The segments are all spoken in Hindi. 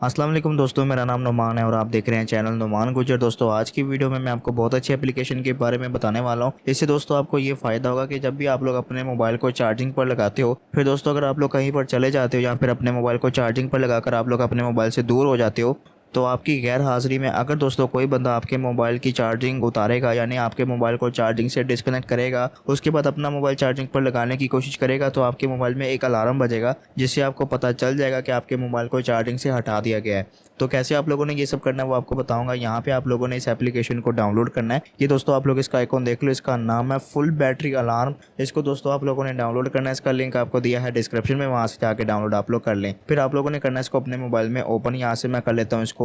अस्सलाम वालेकुम दोस्तों, मेरा नाम नुमान है और आप देख रहे हैं चैनल नुमान गुजर। दोस्तों आज की वीडियो में मैं आपको बहुत अच्छी एप्लीकेशन के बारे में बताने वाला हूं। इससे दोस्तों आपको ये फ़ायदा होगा कि जब भी आप लोग अपने मोबाइल को चार्जिंग पर लगाते हो, फिर दोस्तों अगर आप लोग कहीं पर चले जाते हो या फिर अपने मोबाइल को चार्जिंग पर लगाकर आप लोग अपने मोबाइल से दूर हो जाते हो, तो आपकी गैर हाज़िरी में अगर दोस्तों कोई बंदा आपके मोबाइल की चार्जिंग उतारेगा, यानी आपके मोबाइल को चार्जिंग से डिस्कनेक्ट करेगा, उसके बाद अपना मोबाइल चार्जिंग पर लगाने की कोशिश करेगा, तो आपके मोबाइल में एक अलार्म बजेगा जिससे आपको पता चल जाएगा कि आपके मोबाइल को चार्जिंग से हटा दिया गया है। तो कैसे आप लोगों ने ये सब करना है वो आपको बताऊंगा। यहाँ पे आप लोगों ने इस एप्लीकेशन को डाउनलोड करना है। ये दोस्तों आप लोग इसका आइकॉन देख लो, इसका नाम है फुल बैटरी अलार्म। इसको दोस्तों आप लोगों ने डाउनलोड करना है। इसका लिंक आपको दिया है डिस्क्रिप्शन में, वहाँ से जाके डाउनलोड आप लोग कर लें। फिर आप लोगों ने करना है इसको अपने मोबाइल में ओपन। यहाँ से मैं कर लेता हूँ इसको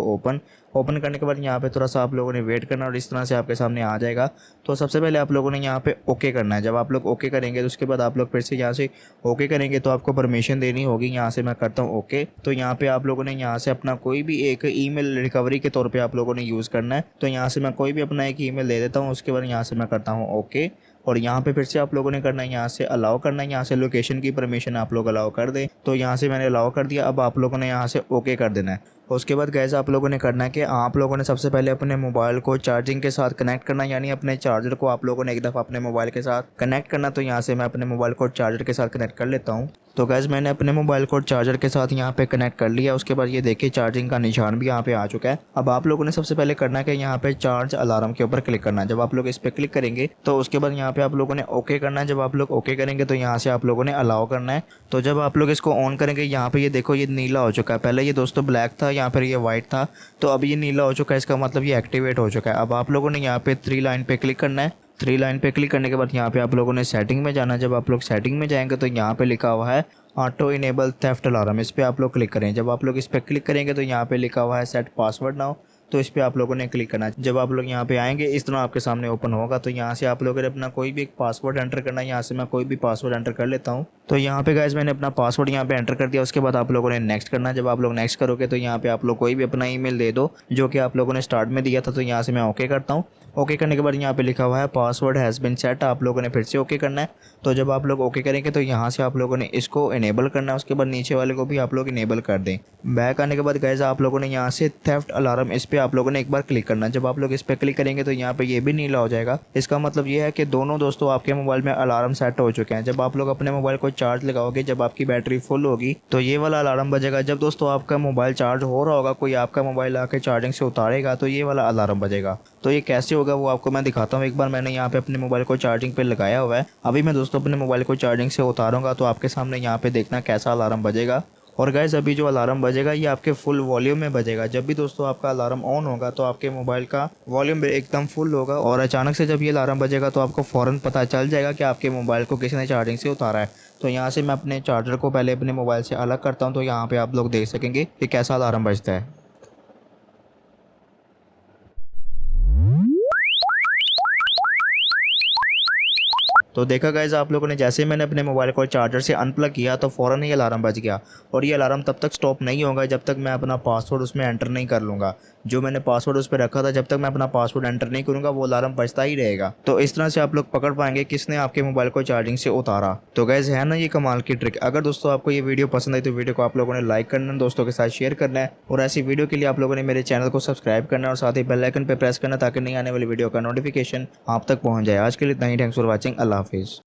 ओपन करने के बाद यहाँ पे थोड़ा सा आप लोगों ने वेट करना और इस तरह से आपके सामने आ जाएगा। तो सबसे पहले आप लोगों ने यहाँ पे ओके करना है। जब आप लोग ओके करेंगे तो उसके बाद आप लोग फिर से यहाँ से ओके करेंगे तो आपको परमिशन देनी होगी। यहाँ से मैं करता हूँ ओके। तो यहाँ पे आप लोगों ने यहाँ से अपना कोई भी एक ईमेल रिकवरी के तौर पे आप लोगों ने यूज़ करना है। तो यहाँ से मैं कोई भी अपना एक ईमेल दे देता हूँ। उसके बाद यहाँ से मैं करता हूँ ओके। और यहाँ पे फिर से आप लोगों ने करना है, यहाँ से अलाउ करना है। यहाँ से लोकेशन की परमिशन आप लोग अलाउ कर दें। तो यहाँ से मैंने अलाउ कर दिया। अब आप लोगों ने यहाँ से ओके कर देना है। उसके बाद गैस आप लोगों ने करना है कि आप लोगों ने सबसे पहले अपने मोबाइल को चार्जिंग के साथ कनेक्ट करना है, यानी अपने चार्जर को आप लोगों ने एक दफ़ा अपने मोबाइल के साथ कनेक्ट करना। तो यहाँ से मैं अपने मोबाइल को चार्जर के साथ कनेक्ट कर लेता हूँ। तो गैस मैंने अपने मोबाइल को चार्जर के साथ यहाँ पे कनेक्ट कर लिया। उसके बाद ये देखिए चार्जिंग का निशान भी यहाँ पे आ चुका है। अब आप लोगों ने सबसे पहले करना है कि यहाँ पे चार्ज अलार्म के ऊपर क्लिक करना है। जब आप लोग इस पर क्लिक करेंगे तो उसके बाद यहाँ पे आप लोगों ने ओके करना है। जब आप लोग ओके करेंगे तो यहाँ से आप लोगों ने अलाउ करना है। तो जब आप लोग इसको ऑन करेंगे, यहाँ पे ये देखो ये नीला हो चुका है। पहले ये दोस्तों ब्लैक था, यहाँ पर ये वाइट था, तो अब ये नीला हो चुका है। इसका मतलब ये एक्टिवेट हो चुका है। अब आप लोगों ने यहाँ पे 3 लाइन पे क्लिक करना है। 3 लाइन पे क्लिक करने के बाद यहाँ पे आप लोगों ने सेटिंग में जाना है। जब आप लोग सेटिंग में जाएंगे तो यहाँ पे लिखा हुआ है ऑटो इनेबल थेफ्ट अलार्म, इस पर आप लोग क्लिक करें। जब आप लोग इस पर क्लिक करेंगे तो यहाँ पे लिखा हुआ है सेट पासवर्ड नाउ, तो इस पर आप लोगों ने क्लिक करना है। जब आप लोग यहाँ पे आएंगे इस तरह आपके सामने ओपन होगा। तो यहाँ से आप लोगों ने अपना कोई भी एक पासवर्ड एंटर करना है। यहाँ से मैं कोई भी पासवर्ड एंटर कर लेता हूँ। तो यहाँ पे गाइस मैंने अपना पासवर्ड यहाँ पे एंटर कर दिया। उसके बाद आप लोगों ने नेक्स्ट करना है। जब आप लोग नेक्स्ट करोगे तो यहाँ पे आप लोग कोई भी अपना ईमेल दे दो जो कि आप लोगों ने स्टार्ट में दिया था। तो यहाँ से मैं ओके करता हूँ। ओके करने के बाद यहाँ पे लिखा हुआ है पासवर्ड हैज़ बिन सेट, आप लोगों ने फिर से ओके करना है। तो जब आप लोग ओके करेंगे तो यहाँ से आप लोगों ने इसको इनेबल करना है। उसके बाद नीचे वाले को भी आप लोग इनेबल कर दें। बैक आने के बाद गाइस आप लोगों ने यहाँ से थेफ्ट अलार्म, इस पर आप लोगों ने एक बार क्लिक करना है। जब आप लोग इस पर क्लिक करेंगे तो यहाँ पे ये भी नीला हो जाएगा। इसका मतलब ये है कि दोनों दोस्तों आपके मोबाइल में अलार्म सेट हो चुके हैं। जब आप लोग अपने मोबाइल को चार्ज लगाओगे, जब आपकी बैटरी फुल होगी, तो ये वाला अलार्म बजेगा। जब दोस्तों आपका मोबाइल चार्ज हो रहा होगा, कोई आपका मोबाइल आके चार्जिंग से उतारेगा, तो ये वाला अलार्म बजेगा। तो ये कैसे होगा वो आपको मैं दिखाता हूँ। एक बार मैंने यहाँ पे अपने मोबाइल को चार्जिंग पे लगाया हुआ है। अभी मैं दोस्तों अपने मोबाइल को चार्जिंग से उतारूंगा तो आपके सामने यहाँ पे देखना कैसा अलार्म बजेगा। और गाइस अभी जो अलार्म बजेगा ये आपके फुल वॉल्यूम में बजेगा। जब भी दोस्तों आपका अलार्म ऑन होगा तो आपके मोबाइल का वॉल्यूम एकदम फुल होगा, और अचानक से जब ये अलार्म बजेगा तो आपको फ़ौरन पता चल जाएगा कि आपके मोबाइल को किसी ने चार्जिंग से उतारा है। तो यहाँ से मैं अपने चार्जर को पहले अपने मोबाइल से अलग करता हूँ। तो यहाँ पर आप लोग देख सकेंगे कि कैसा अलार्म बजता है। तो देखा गाइस आप लोगों ने, जैसे मैंने अपने मोबाइल को चार्जर से अनप्लग किया तो फ़ौरन ही अलार्म बज गया। और ये अलार्म तब तक स्टॉप नहीं होगा जब तक मैं अपना पासवर्ड उसमें एंटर नहीं कर लूँगा। जो मैंने पासवर्ड उस पर रखा था, जब तक मैं अपना पासवर्ड एंटर नहीं करूँगा वो अलार्म बजता ही रहेगा। तो इस तरह से आप लोग पकड़ पाएंगे किसने आपके मोबाइल को चार्जिंग से उतारा। तो गाइस है ना ये कमाल की ट्रिक। अगर दोस्तों आपको ये वीडियो पसंद आई तो वीडियो को आप लोगों ने लाइक करना है, दोस्तों के साथ शेयर करना है, और ऐसी वीडियो के लिए आप लोगों ने मेरे चैनल को सब्सक्राइब करना है और साथ ही बेल आइकन पर प्रेस करना ताकि नई आने वाली वीडियो का नोटिफिकेशन आप तक पहुँच जाए। आज के लिए इतना ही। Thanks for watching. अल्लाह हाफिज़।